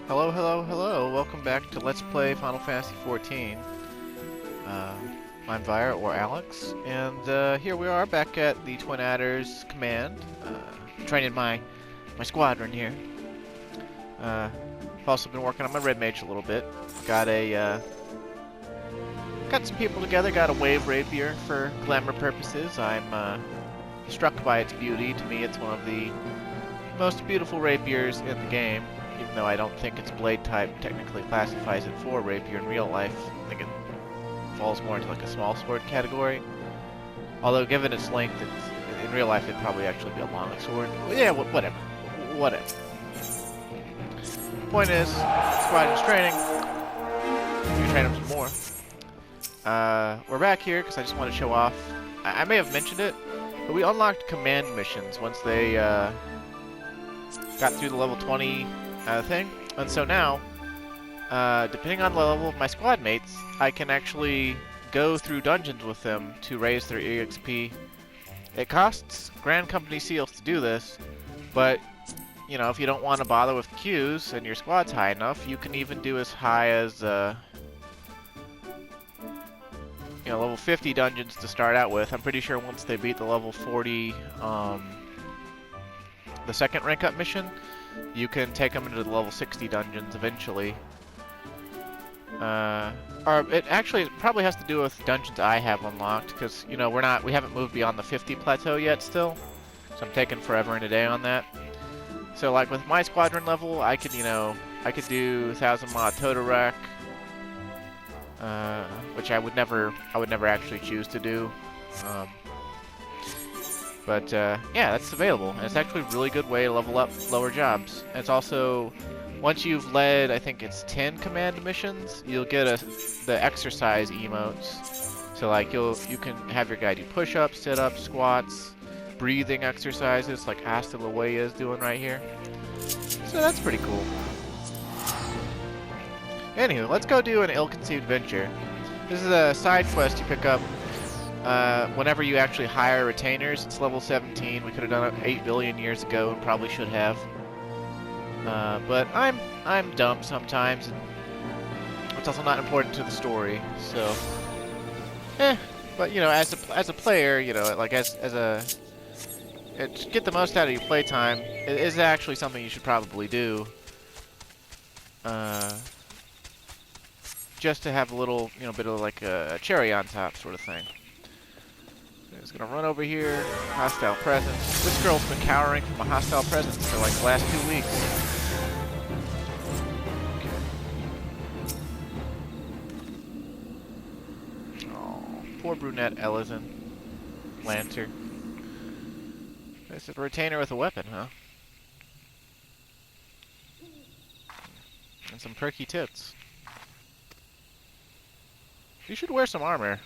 Hello, hello, hello. Welcome back to Let's Play Final Fantasy XIV. I'm Vire, or Alex, and here we are back at the Twin Adders command, training my squadron here. I've also been working on my Red Mage a little bit. Got some people together, got a wave rapier for glamour purposes. I'm struck by its beauty. To me, it's one of the most beautiful rapiers in the game. Even though I don't think its blade type technically classifies it for rapier in real life. I think it falls more into like a small sword category. Although given its length, in real life it'd probably actually be a long sword. But yeah, whatever. Whatever. Point is, squadron's training. You train them some more. We're back here because I just want to show off. I may have mentioned it, but we unlocked command missions once they got through the level 20 thing, and so now, depending on the level of my squad mates, I can actually go through dungeons with them to raise their EXP. It costs Grand Company seals to do this, but, you know, if you don't want to bother with queues and your squad's high enough, you can even do as high as, level 50 dungeons to start out with. I'm pretty sure once they beat the level 40, the second rank up mission, you can take them into the level 60 dungeons eventually. Or it probably has to do with dungeons I have unlocked, because, you know, we haven't moved beyond the 50 plateau yet still. So I'm taking forever and a day on that. So like with my squadron level, I could do 1000 mod Totodrak, which I would never actually choose to do. But yeah, that's available, and it's actually a really good way to level up lower jobs. And it's also, once you've led, I think it's 10 command missions, you'll get the exercise emotes. So like you can have your guy do push-ups, sit-ups, squats, breathing exercises like Hasta La Way is doing right here. So that's pretty cool. Anywho, let's go do an ill-conceived venture. This is a side quest you pick up whenever you actually hire retainers. It's level 17. We could have done it 8 billion years ago and probably should have. But I'm dumb sometimes, and it's also not important to the story. So, But you know, as a player, you know, like to get the most out of your playtime, it is actually something you should probably do. Just to have a little, you know, bit of like a cherry on top sort of thing. It's gonna run over here. Hostile presence. This girl's been cowering from a hostile presence for like the last 2 weeks. Okay. Oh, poor brunette Ellison. Lancer. It's a retainer with a weapon, huh? And some perky tits. You should wear some armor.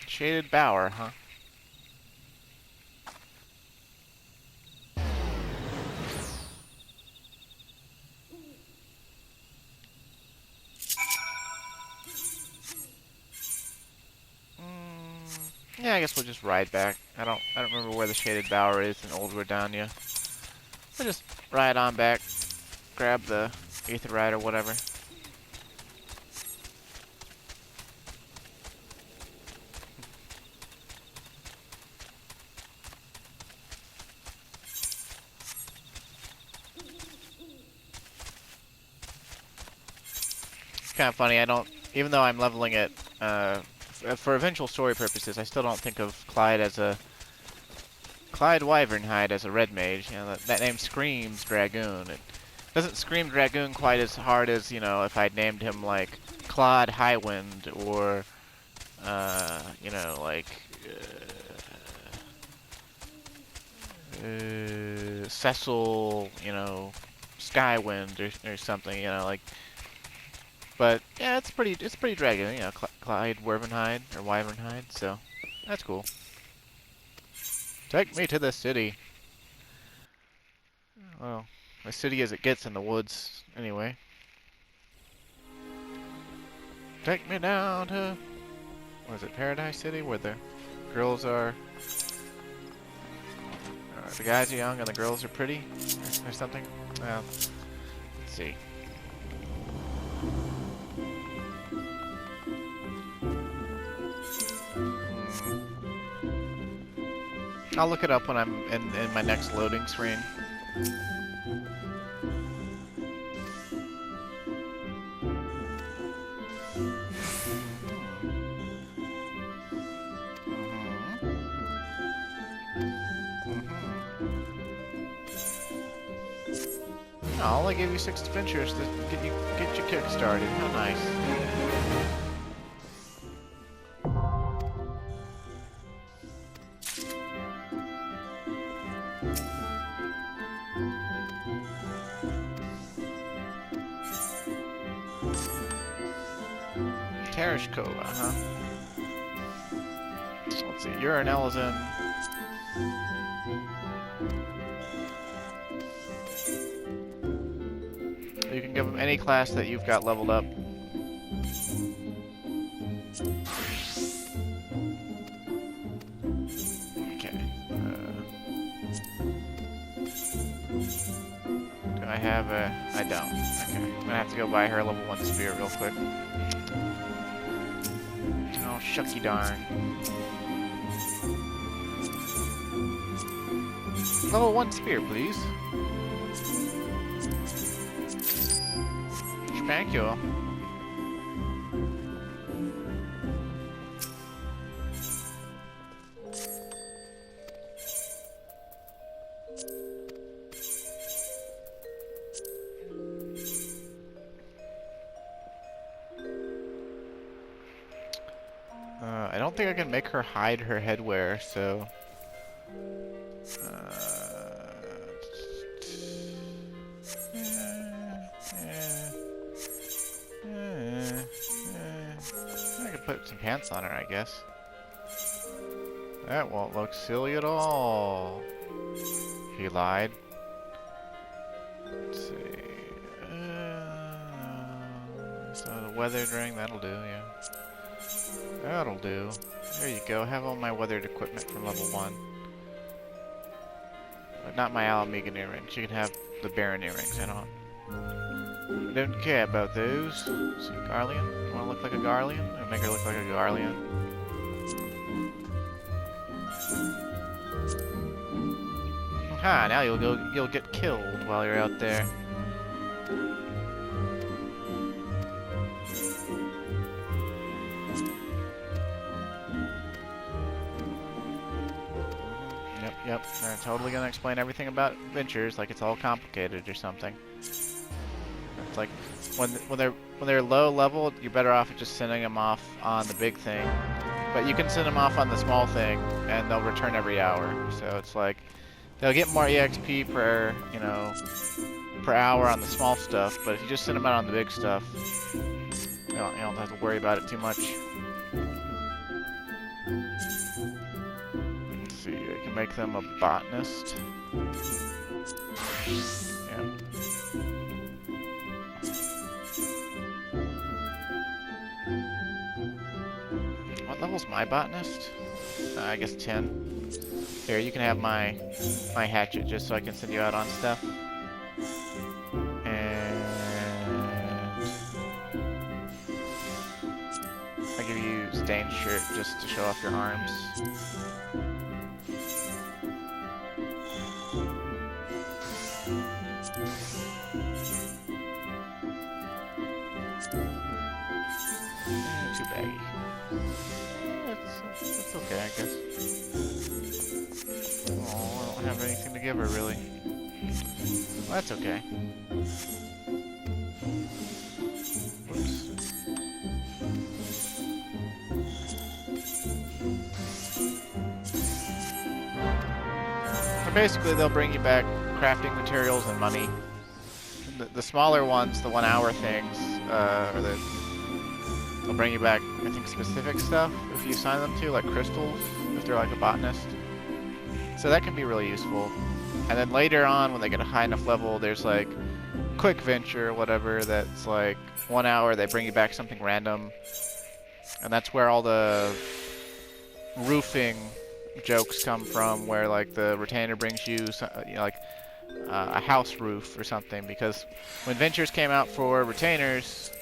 Shaded Bower, huh? Yeah, I guess we'll just ride back. I don't remember where the Shaded Bower is in Old Redania. We'll just ride on back, grab the Aether Ride or whatever. It's kind of funny, even though I'm leveling it, for eventual story purposes, I still don't think of Clyde Wyvernhide as a red mage. You know, that name screams Dragoon. It doesn't scream Dragoon quite as hard as, you know, if I'd named him like Claude Highwind or, you know, like Cecil, you know, Skywind or something, you know, like. But yeah, it's pretty dragon, you know, Clyde Wyvernhide or Wyvernhide, so that's cool. Take me to the city. Well, as city as it gets in the woods, anyway. Take me down to, what is it, Paradise City, where the girls are, the guys are young and the girls are pretty, or something. Well, let's see. I'll look it up when I'm in my next loading screen. I'll only give you 6 adventures to get your kick started. How nice. Tereshkova, huh? Let's see, you're an Elzen. You can give them any class that you've got leveled up. Okay. Do I have a... I don't. Okay. I'm gonna have to go buy her a level 1 spear real quick. Oh, shucky darn. Level 1 spear, please. Thank you. I don't think I can make her hide her headwear, so... I could put some pants on her, I guess. That won't look silly at all. He lied. Let's see. So the weathered ring, that'll do, yeah. That'll do. There you go. Have all my weathered equipment from level 1. But not my Alamegan earrings. You can have the Baron earrings. I don't care about those. See, Garlean? You want to look like a Garlean? I'll make her look like a Garlean. Ha! Now you'll get killed while you're out there. Yep, they're totally gonna explain everything about adventures like it's all complicated or something. It's like when they're low level, you're better off just sending them off on the big thing. But you can send them off on the small thing, and they'll return every hour. So it's like they'll get more EXP per per hour on the small stuff. But if you just send them out on the big stuff, you don't have to worry about it too much. Make them a botanist. Yeah. What level's my botanist? I guess 10. Here, you can have my hatchet just so I can send you out on stuff. And I give you stained shirt just to show off your arms. Too baggy. That's okay, I guess. Oh, I don't have anything to give her, really. Well, that's okay. Whoops. So basically, they'll bring you back crafting materials and money. the smaller ones, the 1 hour things, they'll bring you back, I think, specific stuff if you assign them to, like crystals, if they're like a botanist. So that can be really useful. And then later on, when they get a high enough level, there's like quick venture or whatever that's like 1 hour, they bring you back something random. And that's where all the roofing jokes come from, where like the retainer brings you, like a house roof or something. Because when ventures came out for retainers,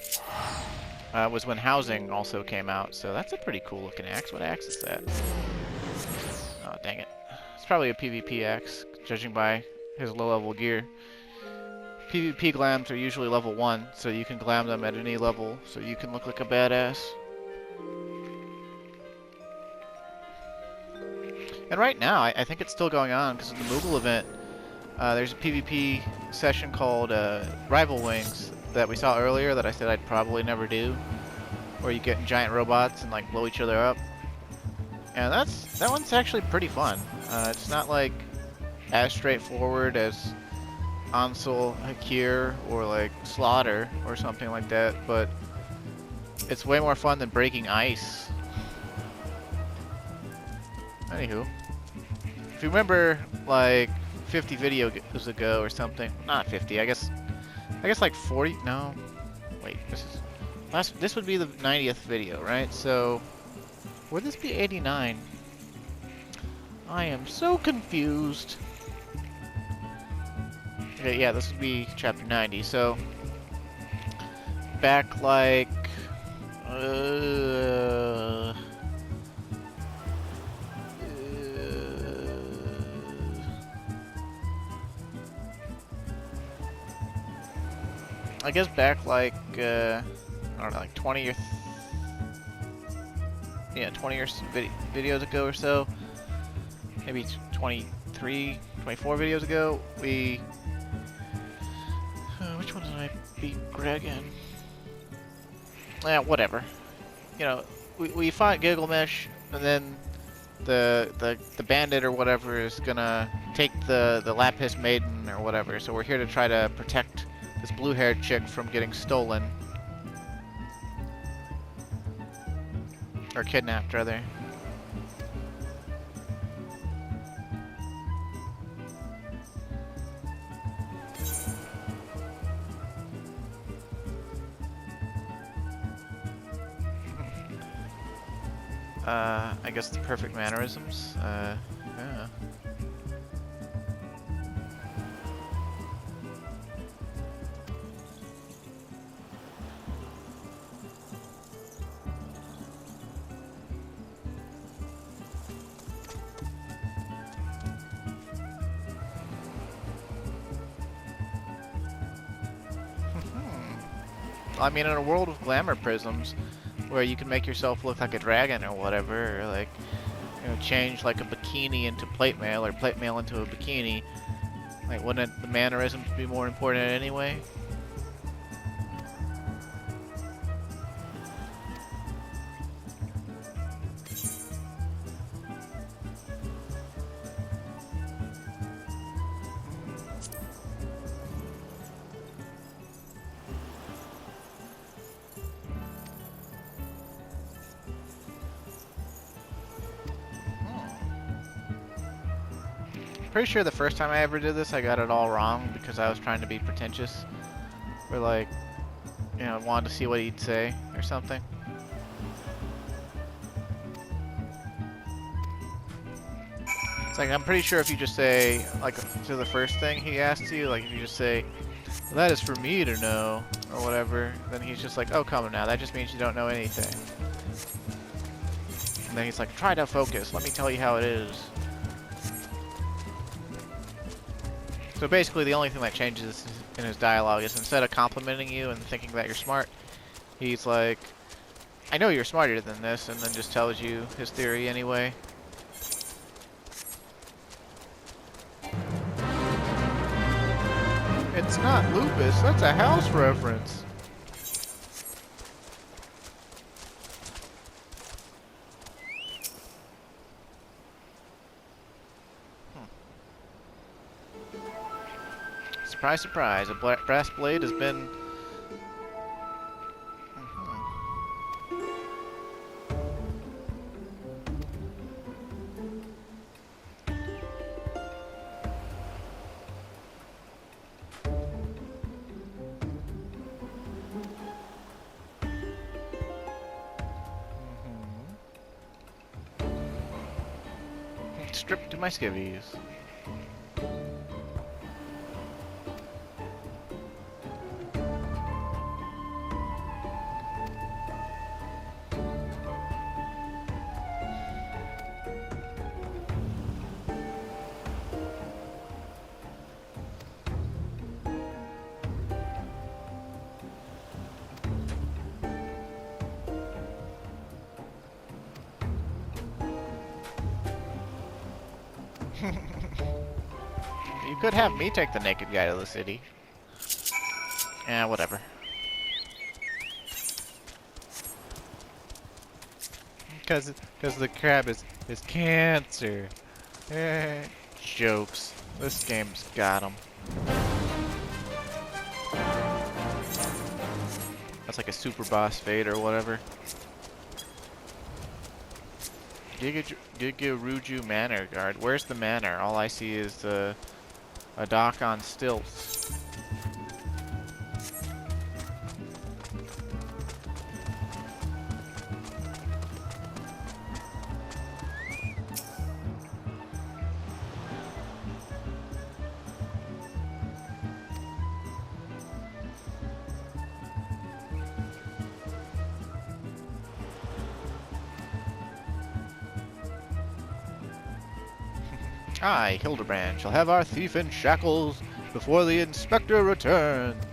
was when housing also came out. So that's a pretty cool looking axe. What axe is that? Oh, dang it. It's probably a PvP axe, judging by his low level gear. PvP glams are usually level 1, so you can glam them at any level, so you can look like a badass. And right now, I think it's still going on, because of the Moogle event, there's a PvP session called Rival Wings that we saw earlier that I said I'd probably never do, where you get giant robots and like blow each other up. And that one's actually pretty fun. It's not like as straightforward as Ansel, Hakir, or like Slaughter or something like that, but it's way more fun than breaking ice. Anywho, if you remember like 50 videos ago or something, not 50, I guess like 40, no, wait, this would be the 90th video, right? So, would this be 89? I am so confused. Okay, yeah, this would be chapter 90, so back like, I guess back like, I don't know, like 20 or 20 or videos ago or so, maybe 23, 24 videos ago, we, which one did I beat Greg in? Yeah, whatever. You know, we fought Gilgamesh, and then the bandit or whatever is gonna take the Lapis Maiden or whatever, so we're here to try to protect this blue-haired chick from getting stolen. Or kidnapped, rather. I guess the perfect mannerisms. Yeah. I mean, in a world of glamour prisms, where you can make yourself look like a dragon or whatever, or like, you know, change like a bikini into plate mail or plate mail into a bikini, like, wouldn't the mannerisms be more important anyway? Pretty sure the first time I ever did this, I got it all wrong because I was trying to be pretentious, or like, you know, wanted to see what he'd say or something. It's like, I'm pretty sure if you just say, like, to the first thing he asks you, like if you just say, well, that is for me to know, or whatever, then he's just like, oh, come on now, that just means you don't know anything. And then he's like, try to focus, let me tell you how it is. So basically the only thing that changes in his dialogue is instead of complimenting you and thinking that you're smart, he's like, I know you're smarter than this, and then just tells you his theory anyway. It's not lupus, that's a house reference. Surprise, surprise. A brass blade has been... Stripped to my skivvies. You could have me take the naked guy to the city. Eh, whatever. Because the crab is cancer. Eh, jokes. This game's got him. That's like a super boss fate or whatever. Gigaruju Manor Guard. Where's the manor? All I see is a dock on stilts. I, Hildibrand, shall have our thief in shackles before the inspector returns.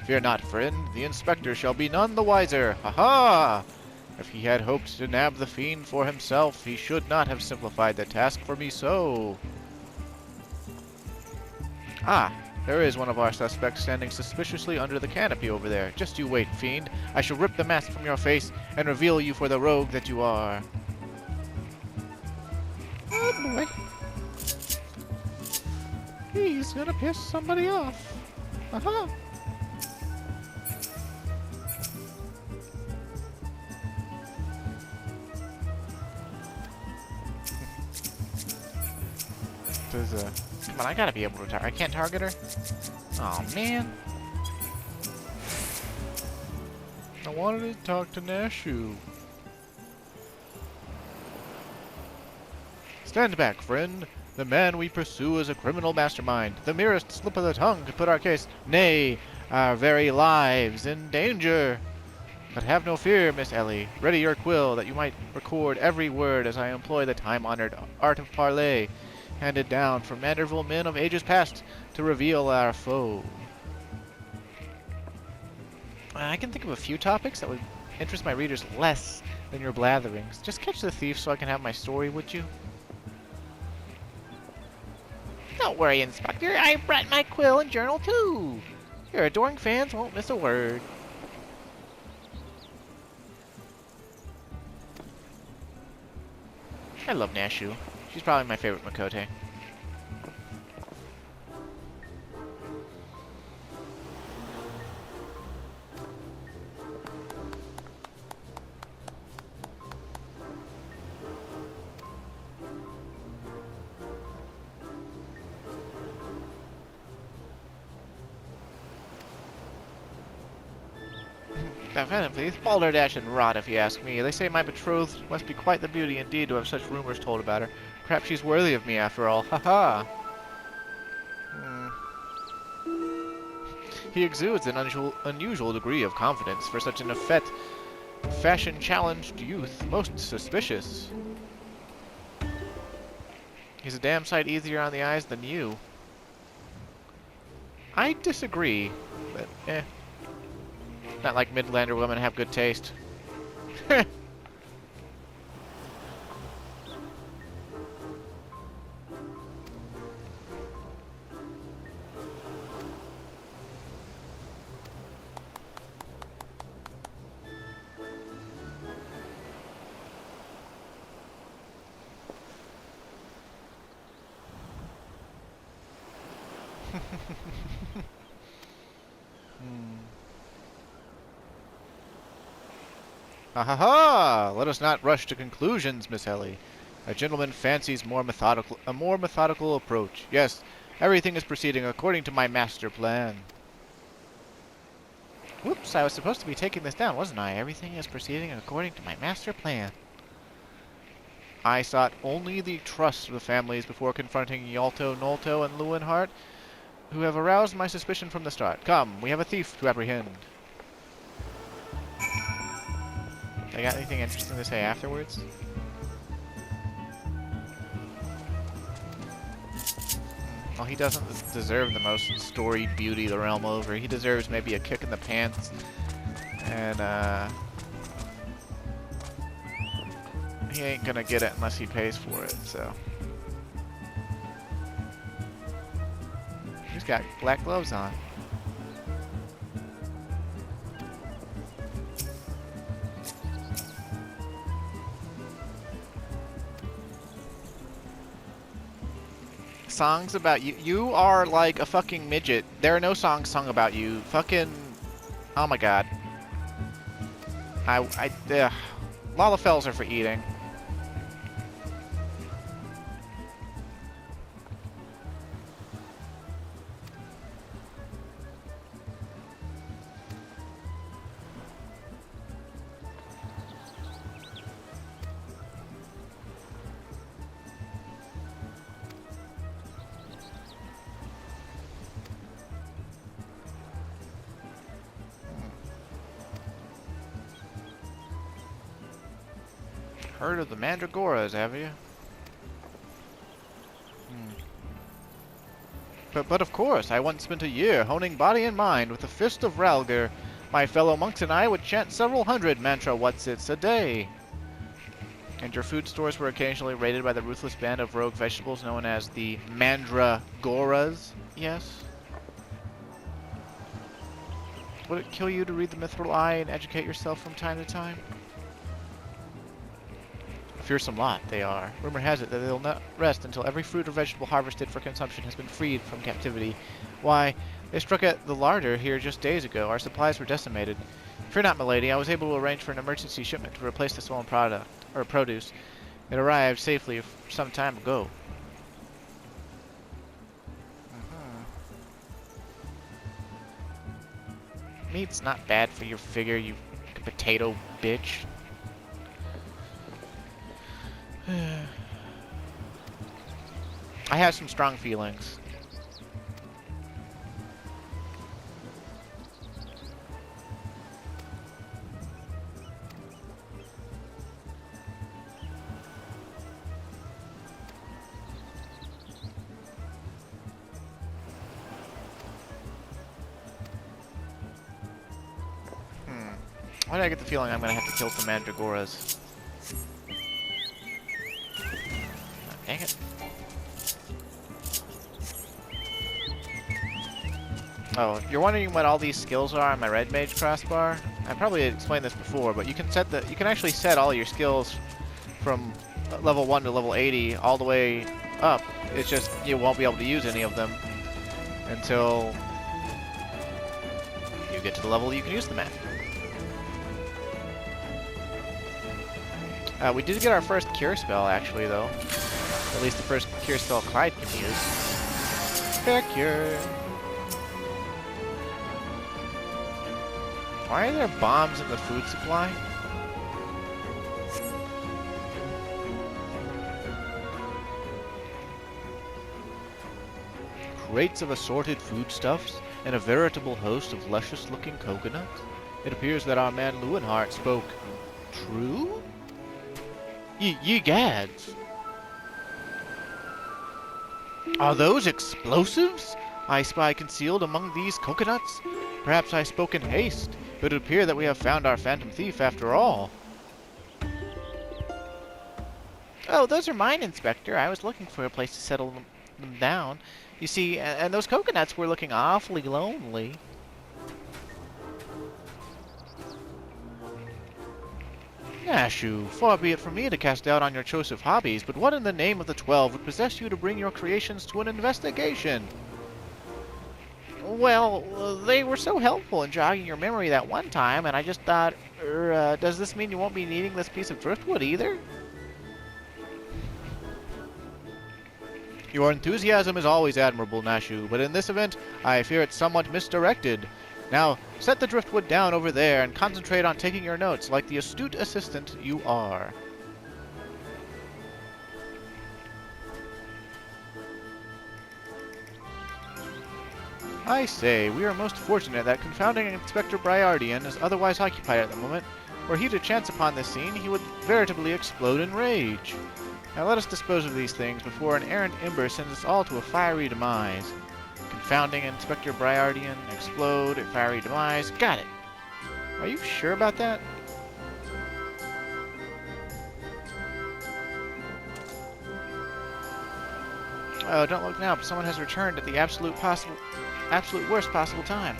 Fear not, friend, the inspector shall be none the wiser. Ha-ha! If he had hoped to nab the fiend for himself, he should not have simplified the task for me so. Ah, there is one of our suspects standing suspiciously under the canopy over there. Just you wait, fiend. I shall rip the mask from your face and reveal you for the rogue that you are. Oh boy. He's gonna piss somebody off. Aha! Come on, I gotta be able to target. I can't target her? Oh man. I wanted to talk to Nashu. Stand back, friend. The man we pursue is a criminal mastermind. The merest slip of the tongue could put our case, nay, our very lives in danger. But have no fear, Miss Ellie. Ready your quill, that you might record every word as I employ the time-honored art of parley, handed down from Manderville men of ages past, to reveal our foe. I can think of a few topics that would interest my readers less than your blatherings. Just catch the thief so I can have my story, would you? Don't worry, Inspector. I brought my quill and journal, too. Your adoring fans won't miss a word. I love Nashu. She's probably my favorite Makote. Defendant, please. Balderdash and rot, if you ask me. They say my betrothed must be quite the beauty indeed to have such rumors told about her. Perhaps she's worthy of me after all. Ha-ha! He exudes an unusual degree of confidence for such an effete, fashion-challenged youth. Most suspicious. He's a damn sight easier on the eyes than you. I disagree, but eh. Not like Midlander women have good taste. Ha ha ha! Let us not rush to conclusions, Miss Ellie. A gentleman fancies a more methodical approach. Yes, everything is proceeding according to my master plan. Whoops, I was supposed to be taking this down, wasn't I? Everything is proceeding according to my master plan. I sought only the trust of the families before confronting Yalto, Nolto, and Lewinhart, who have aroused my suspicion from the start. Come, we have a thief to apprehend. They got anything interesting to say afterwards? Well, he doesn't deserve the most storied beauty the realm over. He deserves maybe a kick in the pants. And, he ain't gonna get it unless he pays for it, so. He's got black gloves on. Songs about you. You are like a fucking midget. There are no songs sung about you. Fucking. Oh my god. Lalafells are for eating. Heard of the Mandragoras, have you? But of course, I once spent a year honing body and mind with the fist of Ralger. My fellow monks and I would chant several hundred mantra whatsits a day. And your food stores were occasionally raided by the ruthless band of rogue vegetables known as the Mandragoras, yes? Would it kill you to read the Mithril Eye and educate yourself from time to time? A fearsome lot, they are. Rumor has it that they'll not rest until every fruit or vegetable harvested for consumption has been freed from captivity. Why, they struck at the larder here just days ago. Our supplies were decimated. Fear not, milady, I was able to arrange for an emergency shipment to replace the stolen produce. It arrived safely some time ago. Meat's not bad for your figure, you potato bitch. I have some strong feelings. Why do I get the feeling I'm gonna have to kill some Mandragoras? Dang it. Oh, you're wondering what all these skills are on my red mage crossbar? I probably explained this before, but you can actually set all your skills from level 1 to level 80 all the way up. It's just you won't be able to use any of them until you get to the level you can use them at. We did get our first cure spell, actually, though. At least the first cure spell Clyde can use. Fair cure. Why are there bombs in the food supply? Crates of assorted foodstuffs and a veritable host of luscious-looking coconuts. It appears that our man Lewinhart spoke true? Ye gads! Are those explosives I spy concealed among these coconuts? Perhaps I spoke in haste, but it would appear that we have found our phantom thief after all. Oh, those are mine, Inspector. I was looking for a place to settle them down. You see, and those coconuts were looking awfully lonely. Nashu, far be it from me to cast doubt on your choice of hobbies, but what in the name of the 12 would possess you to bring your creations to an investigation? Well, they were so helpful in jogging your memory that one time, and I just thought, does this mean you won't be needing this piece of driftwood either? Your enthusiasm is always admirable, Nashu, but in this event, I fear it's somewhat misdirected. Now, set the driftwood down over there and concentrate on taking your notes like the astute assistant you are. I say, we are most fortunate that confounding Inspector Briardian is otherwise occupied at the moment. Were he to chance upon this scene, he would veritably explode in rage. Now let us dispose of these things before an errant ember sends us all to a fiery demise. Confounding Inspector Briardian, explode, fiery demise. Got it. Are you sure about that? Oh, don't look now, but someone has returned at the absolute worst possible time.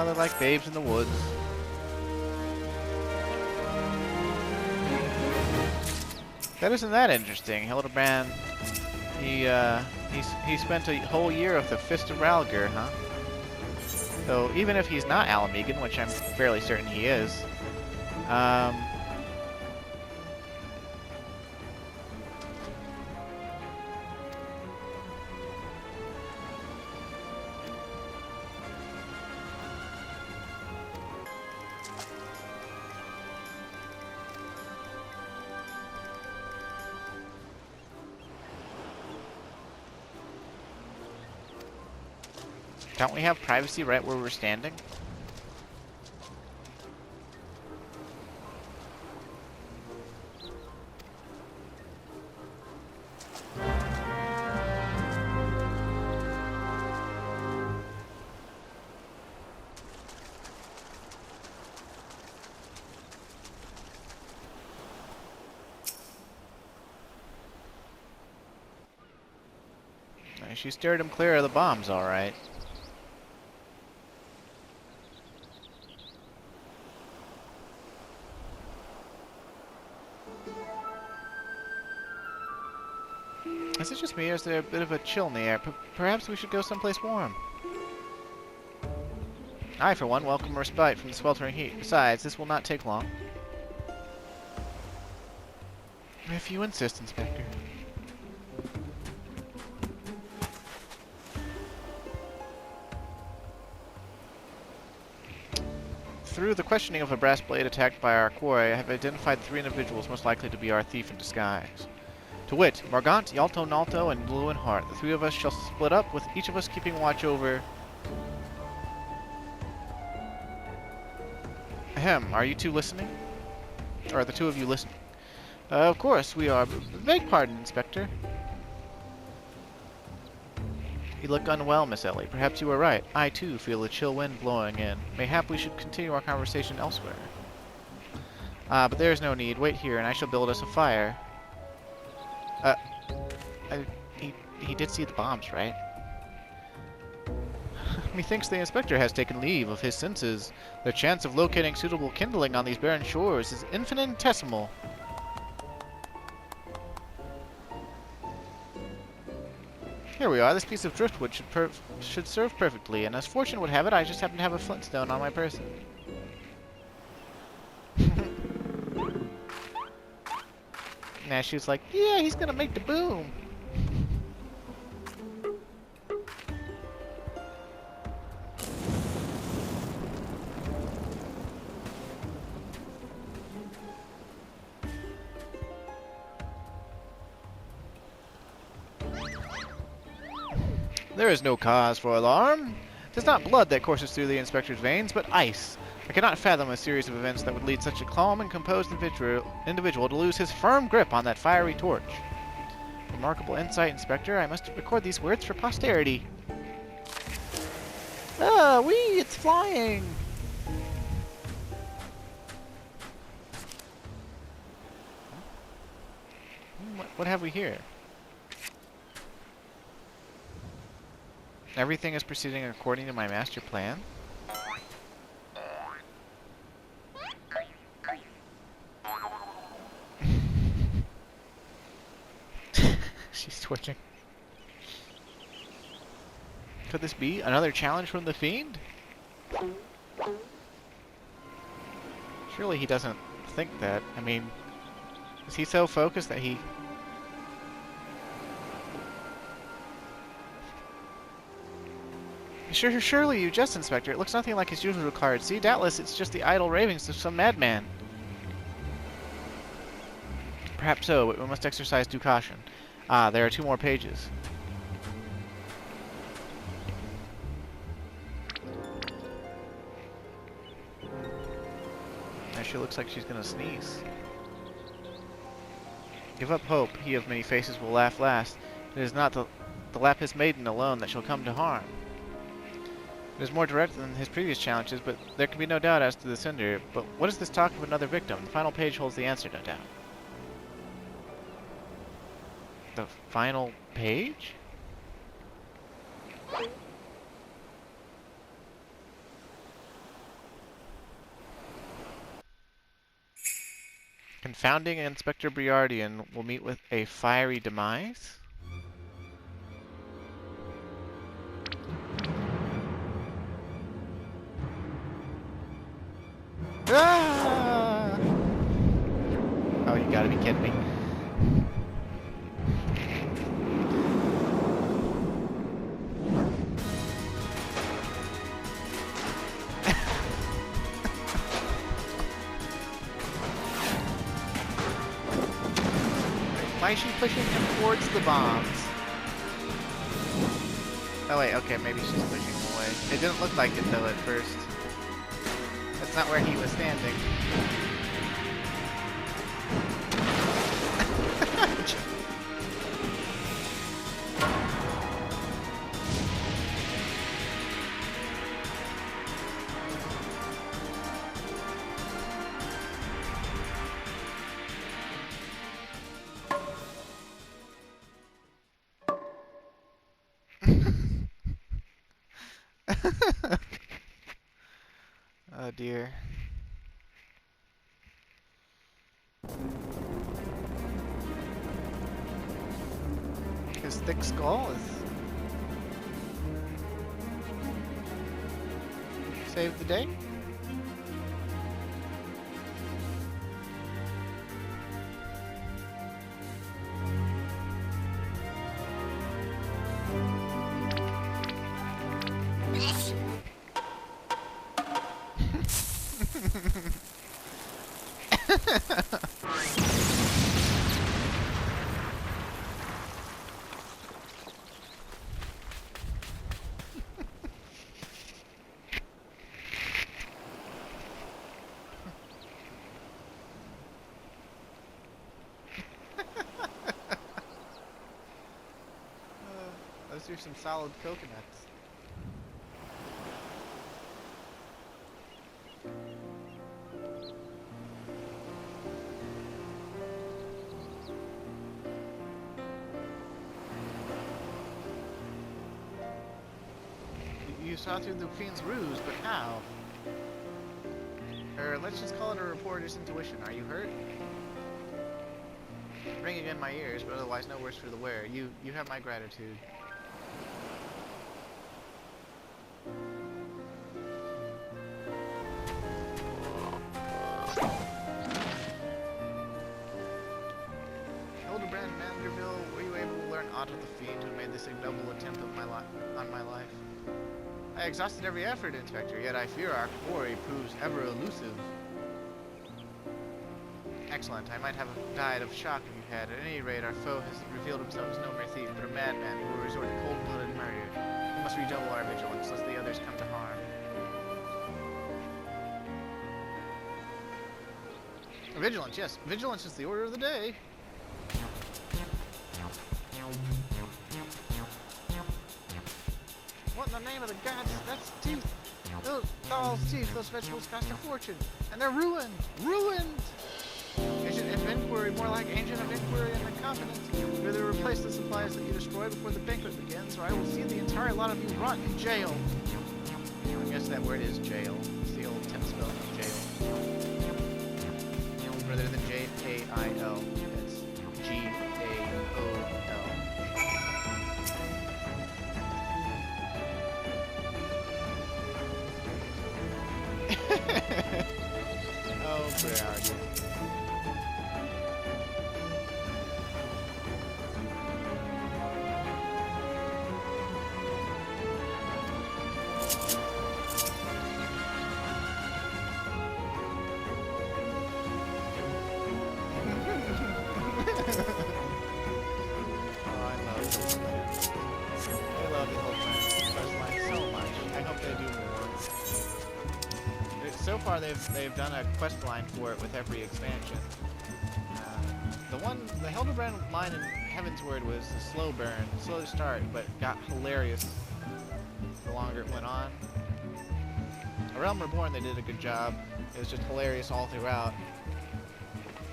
They're like babes in the woods. That isn't that interesting. Hildibrand, he spent a whole year with the Fist of Ralgr, huh? So even if he's not Alamegan, which I'm fairly certain he is, don't we have privacy right where we're standing? She steered him clear of the bombs, all right. Is it just me, or is there a bit of a chill in the air? Perhaps we should go someplace warm. I, for one, welcome a respite from the sweltering heat. Besides, this will not take long. If you insist, Inspector. Through the questioning of a brass blade attacked by our quarry, I have identified 3 individuals most likely to be our thief in disguise. To wit, Morgant, Yalto Nalto, and Blue and Heart. The 3 of us shall split up, with each of us keeping watch over... Ahem, are you 2 listening? Or are the 2 of you listening? Of course, we are. Beg pardon, Inspector. You look unwell, Miss Ellie. Perhaps you are right. I, too, feel a chill wind blowing in. Mayhap we should continue our conversation elsewhere. But there is no need. Wait here, and I shall build us a fire. He did see the bombs, right? Methinks the Inspector has taken leave of his senses. The chance of locating suitable kindling on these barren shores is infinitesimal. Here we are. This piece of driftwood should serve perfectly, and as fortune would have it, I just happen to have a flintstone on my person. Now she's like, yeah, he's gonna make the boom. There is no cause for alarm. 'Tis not blood that courses through the Inspector's veins, but ice. I cannot fathom a series of events that would lead such a calm and composed individual to lose his firm grip on that fiery torch. Remarkable insight, Inspector. I must record these words for posterity. Ah, wee! It's flying! What have we here? Everything is proceeding according to my master plan. She's twitching. Could this be another challenge from the Fiend? Surely he doesn't think that. I mean, is he so focused that he... Surely you jest, Inspector. It looks nothing like his usual card. See, doubtless it's just the idle ravings of some madman. Perhaps so, but we must exercise due caution. Ah, there are 2 more pages. Now she looks like she's gonna sneeze. Give up hope, he of many faces will laugh last. It is not the lapis maiden alone that shall come to harm. It is more direct than his previous challenges, but there can be no doubt as to the sender. But what is this talk of another victim? The final page holds the answer, no doubt. The final page? Confounding Inspector Briardian will meet with a fiery demise? Ah! Oh, you gotta be kidding me. Why is she pushing him towards the bombs? Oh wait, okay, maybe she's pushing him away. It didn't look like it though at first. That's not where he was standing. Oh dear. His thick skull is... saved the day? Those are some solid coconuts. You saw through the Fiend's ruse, but how? Let's just call it a reporter's intuition. Are you hurt? Ringing in my ears, but otherwise no worse for the wearer. You have my gratitude. Hildibrand, Manderville, were you able to learn aught of the Fiend who made this ignoble attempt on my life? I exhausted every effort, Inspector, yet I fear our quarry proves ever elusive. Excellent. I might have died of shock if you had. At any rate, our foe has revealed himself as no mere thief, but a madman who will resort to cold-blooded murder. We must redouble our vigilance, lest the others come to harm. Vigilance, yes. Vigilance is the order of the day. What in the name of the gods? That's teeth. Those dolls' teeth. Those vegetables cost a fortune, and they're ruined. Ruined. If inquiry inquiry more like agent of inquiry and incompetence. You either replace the supplies that you destroy before the banquet begins, or I will see the entire lot of you rot in jail. I guess that word is jail. It's the old tense spelling of jail. Rather than J-A-I-L, it's G-A-O-L. Oh, Brad. So far, they've done a quest line for it with every expansion. The Hildibrand line in Heavensward was a slow burn, slow to start, but got hilarious the longer it went on. Around Reborn, they did a good job. It was just hilarious all throughout.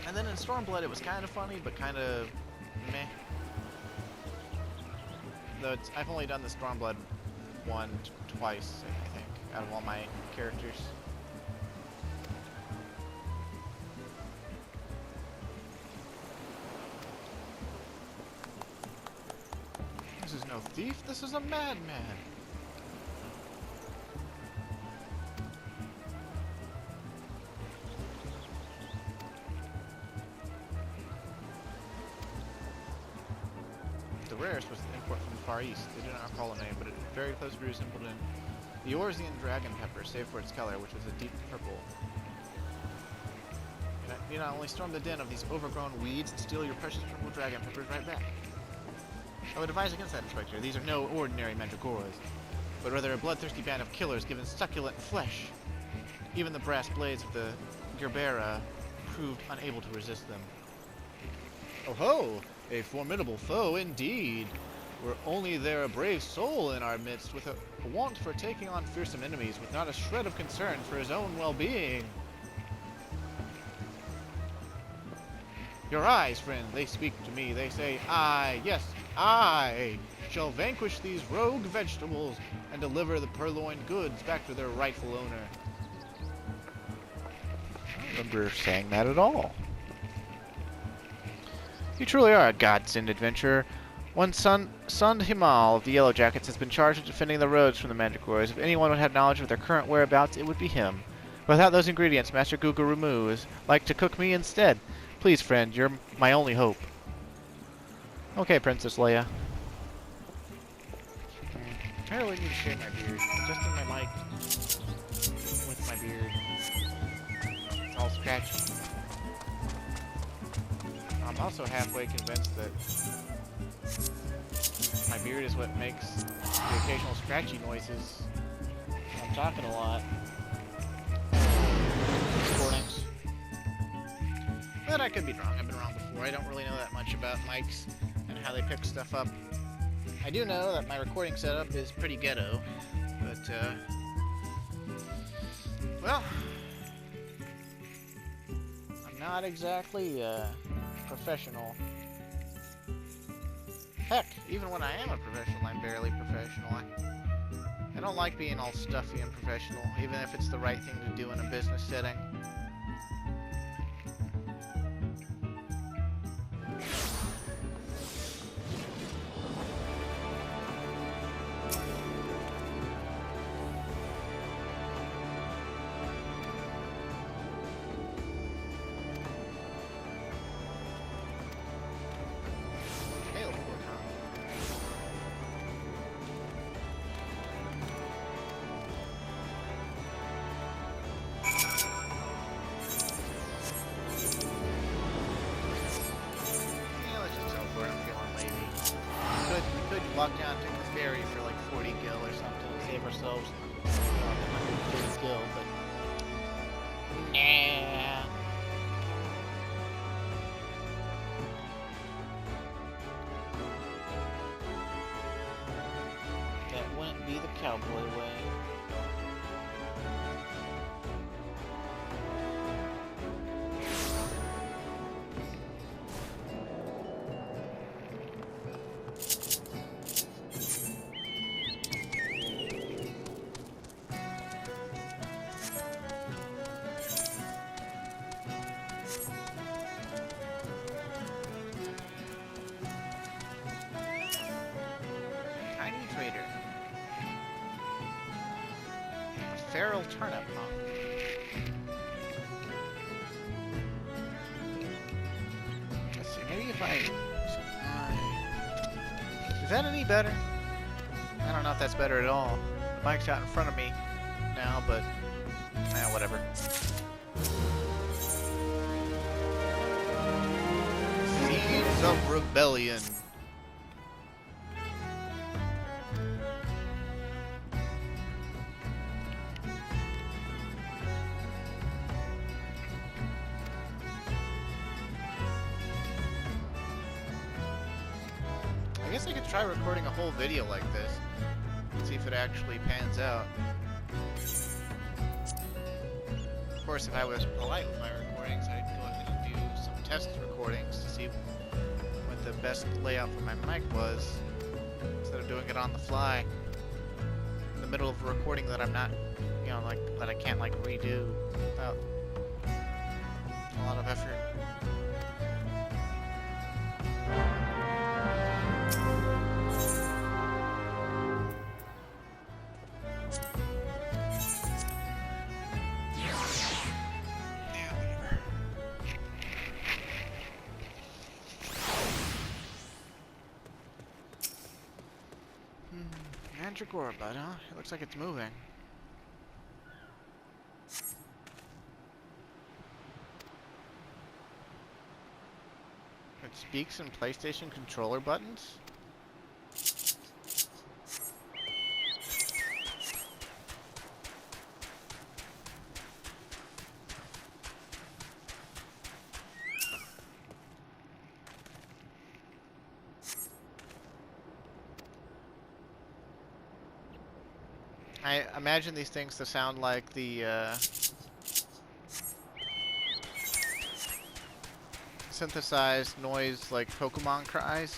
And then in Stormblood, it was kind of funny, but kind of meh. Though I've only done the Stormblood one twice, I think, out of all my characters. This is no thief, this is a madman. The rarest was the import from the Far East. They do not recall a name, but it very closely resembled in the Orsian dragon pepper, save for its color, which was a deep purple. You not only storm the den of these overgrown weeds and steal your precious purple dragon peppers right back. I would advise against that, Inspector. These are no ordinary mandragoras, but rather a bloodthirsty band of killers given succulent flesh. Even the brass blades of the Gerbera proved unable to resist them. Oh ho! A formidable foe indeed! Were only there a brave soul in our midst, with a want for taking on fearsome enemies, with not a shred of concern for his own well-being. Your eyes, friend, they speak to me. They say, I, yes, I, shall vanquish these rogue vegetables and deliver the purloined goods back to their rightful owner. I don't remember saying that at all. You truly are a godsend adventurer. One Sund Himal of the Yellow Jackets has been charged with defending the roads from the Mandragoras. If anyone would have knowledge of their current whereabouts, it would be him. Without those ingredients, Master Gugurumu is like to cook me instead. Please, friend, you're my only hope. Okay, Princess Leia. I really need to shave my beard. Just in my mic. With my beard. It's all scratchy. I'm also halfway convinced that my beard is what makes the occasional scratchy noises. I'm talking a lot. Recordings. But I could be wrong. I've been wrong before. I don't really know that much about mics and how they pick stuff up. I do know that my recording setup is pretty ghetto, but, well, I'm not exactly, professional. Heck, even when I am a professional, I'm barely professional. I don't like being all stuffy and professional, even if it's the right thing to do in a business setting. Walk down, take the ferry for like 40 gil or something, and save ourselves 150 gil, but nah. That wouldn't be the cowboy way. feral turnip, huh? Let's see, maybe if I... Is that any better? I don't know if that's better at all. The mic's out in front of me now, but... whatever. Seeds of Rebellion. I guess I could try recording a whole video like this and see if it actually pans out. Of course, if I was polite with my recordings, I'd go ahead and do some test recordings to see what the best layout for my mic was, instead of doing it on the fly in the middle of a recording that I'm not, you know, like that I can't like redo without a lot of effort. Mandragora bud, huh? It looks like it's moving. It speaks in PlayStation controller buttons? I imagine these things to sound like the synthesized noise like Pokemon cries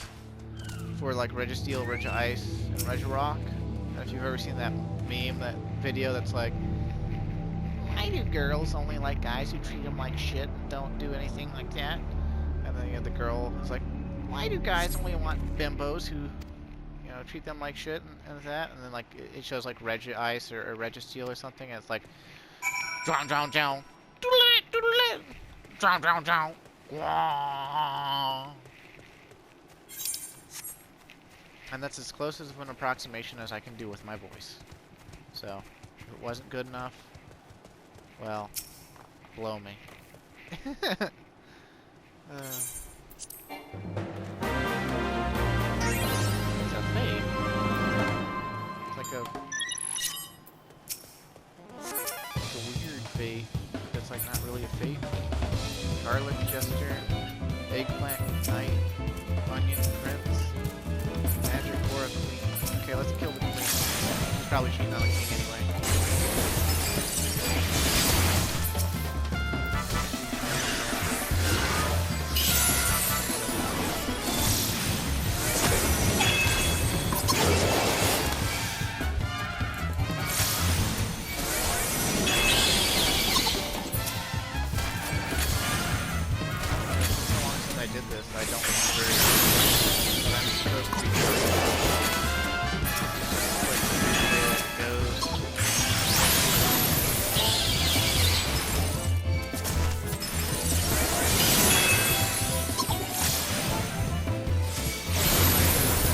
for like Registeel, Regice, and Regirock. I don't know if you've ever seen that meme, that video that's like, why do girls only like guys who treat them like shit and don't do anything like that? And then you have the girl who's like, why do guys only want bimbos who, you know, treat them like shit and that? And then like it shows like Regice or Registeel or something, and it's like, drown, drown, drown, doodle-it, doodle-it, drown, drown, drown. And that's as close as of an approximation as I can do with my voice. So, if it wasn't good enough, well, blow me. It's a fade. It's like a weird fade. That's like not really a fade. Garlic Jester, Eggplant Knight, Onion Prince, Mandragora Queen. Okay, let's kill the Queen. She's probably cheating on the King anyway. I don't remember what I'm supposed to be doing. Like, there it goes.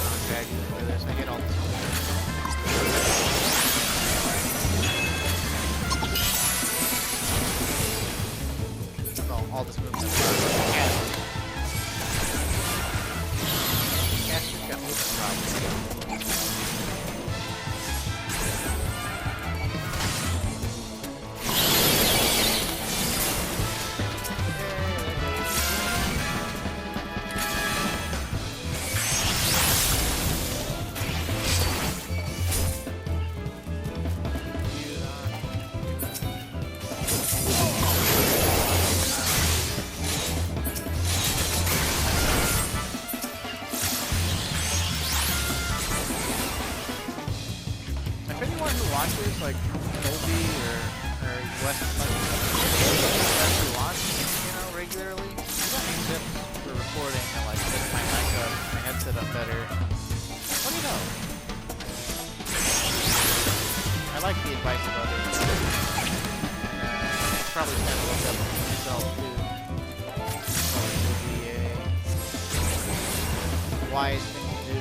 I'm dragging into this. I get all this. Oh, all this movement. Watches like Dolby or West actually watch, you know, regularly. You got any tips for recording and like setting my mic up, my headset up better? Let me know. I like the advice of others. Probably stand a little bit for myself too. Probably would be a wise thing to do.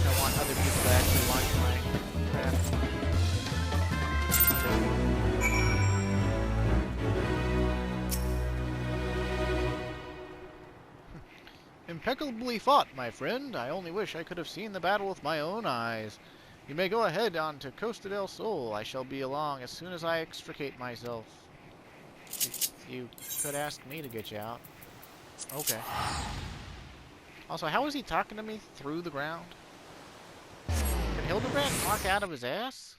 I want other people to actually watch my craft. Impeccably fought, my friend. I only wish I could have seen the battle with my own eyes. You may go ahead on to Costa del Sol. I shall be along as soon as I extricate myself. You could ask me to get you out. Okay. Also, how is he talking to me through the ground? Can Hildibrand walk out of his ass?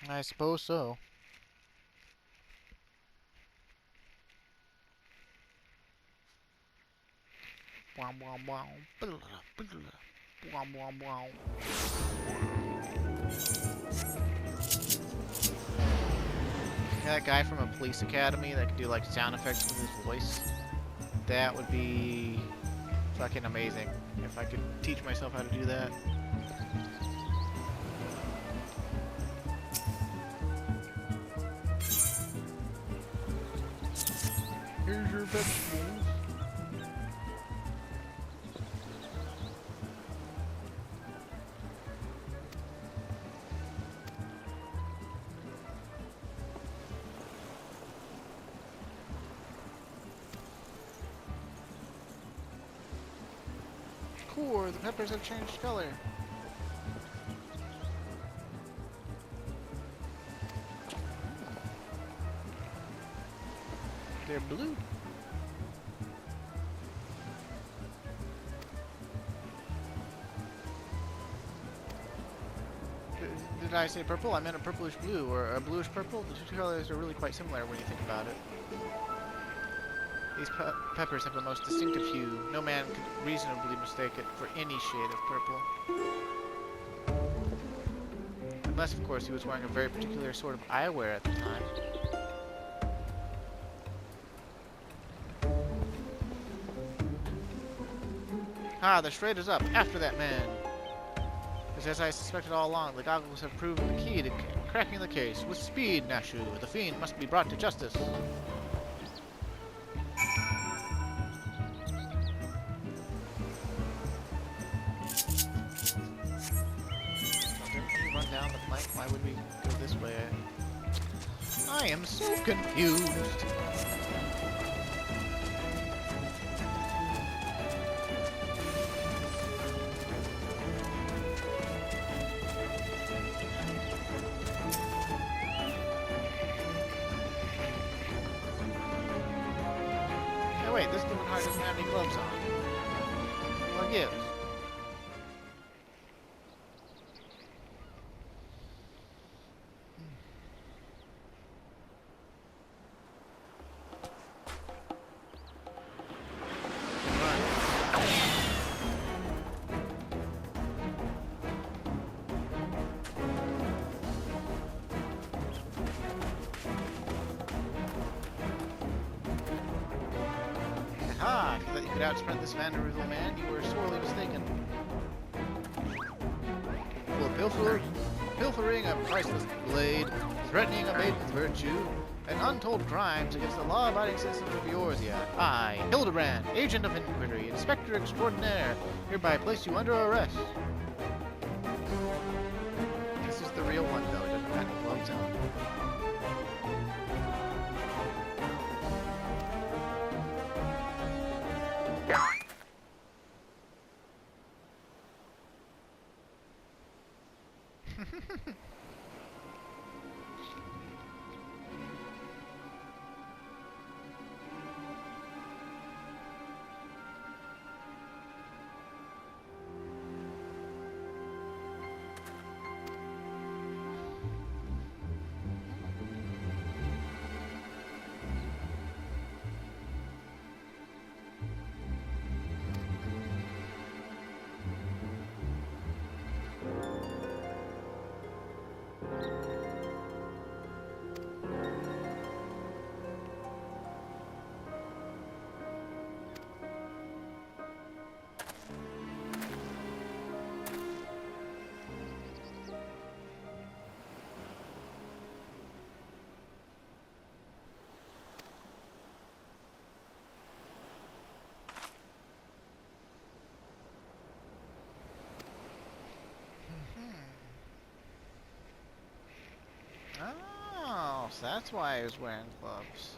I suppose so. That guy from a police academy that could do like sound effects with his voice. That would be fucking amazing if I could teach myself how to do that. Here's your vegetables. Cool, the peppers have changed color. They're blue. Did I say purple? I meant a purplish blue, or a bluish purple. The two colors are really quite similar when you think about it. These peppers have the most distinctive hue. No man could reasonably mistake it for any shade of purple. Unless, of course, he was wearing a very particular sort of eyewear at the time. Ah, the SHROUD is up. After that man. Because as I suspected all along, the goggles have proven the key to cracking the case. With speed, Nashu. The fiend must be brought to justice. Down the flank, why would we go this way? I am so confused. Hey, wait, this Demon Heart doesn't have any gloves on. What gives? Aha! If you thought you could outsprint this Vanderrival man, you were sorely mistaken. For pilfering a priceless blade, threatening a maiden's virtue, and untold crimes against the law-abiding citizens of Eorzea, I, Hildibrand, agent of inquiry, inspector extraordinaire, hereby place you under arrest. This is the real one, though. It doesn't have any gloves on. That's why I was wearing gloves.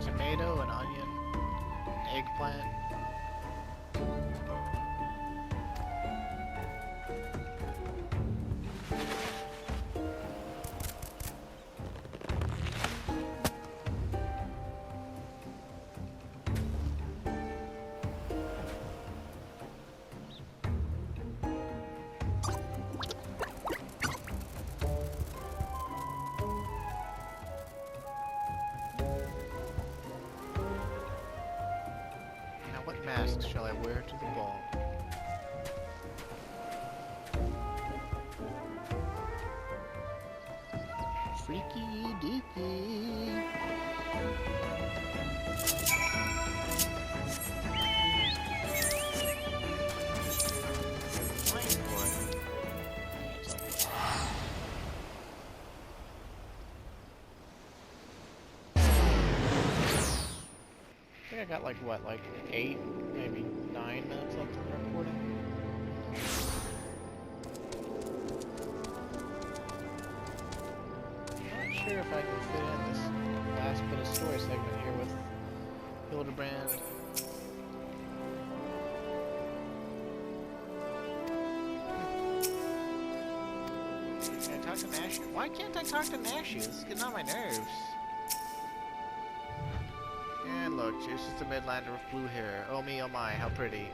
Tomato, an onion, eggplant. What masks shall I wear to the ball? Freaky deaky. I think I got like what, like 8, maybe 9 minutes left in the recording. I'm not sure if I can fit in this last bit of story segment here with Hildibrand. Can I talk to Nashu? Why can't I talk to Nashu? This is getting on my nerves. And look, she's just a Midlander with blue hair. Oh me, oh my, how pretty.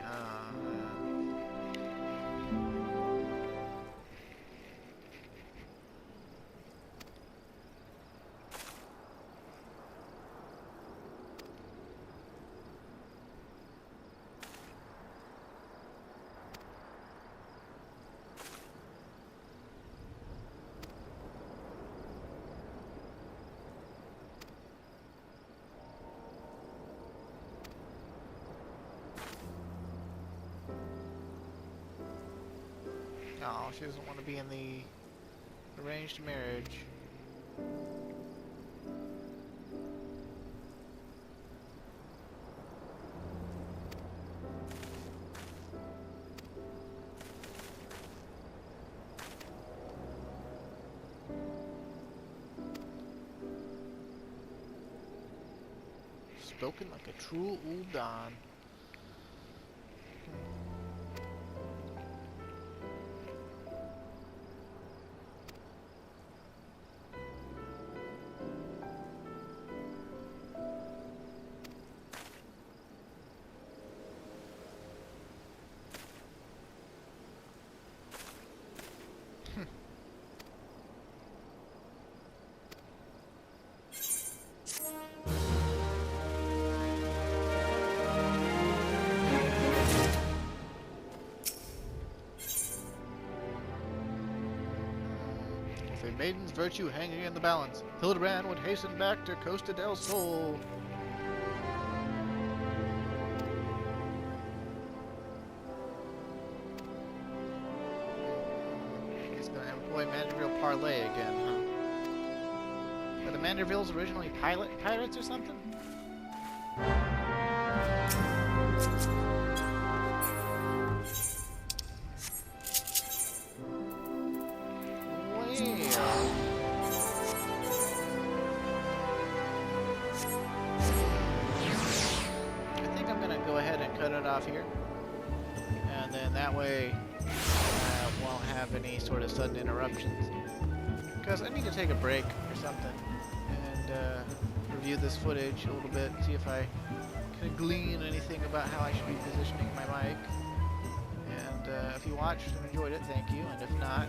Oh, she doesn't want to be in the arranged marriage. Spoken like a true old Don. With a maiden's virtue hanging in the balance, Hildibrand would hasten back to Costa del Sol. He's gonna employ Mandeville Parlay again, huh? Were the Mandervilles originally pirates or something? I think I'm gonna go ahead and cut it off here, and then that way I won't have any sort of sudden interruptions. Because I need to take a break or something and review this footage a little bit, see if I can glean anything about how I should be positioning my mic. And if you watched and enjoyed it, thank you. And if not,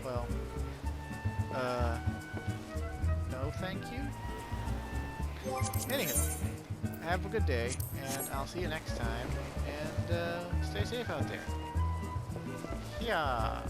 well, no thank you. Anyhow, have a good day, and I'll see you next time. And stay safe out there. Yeah.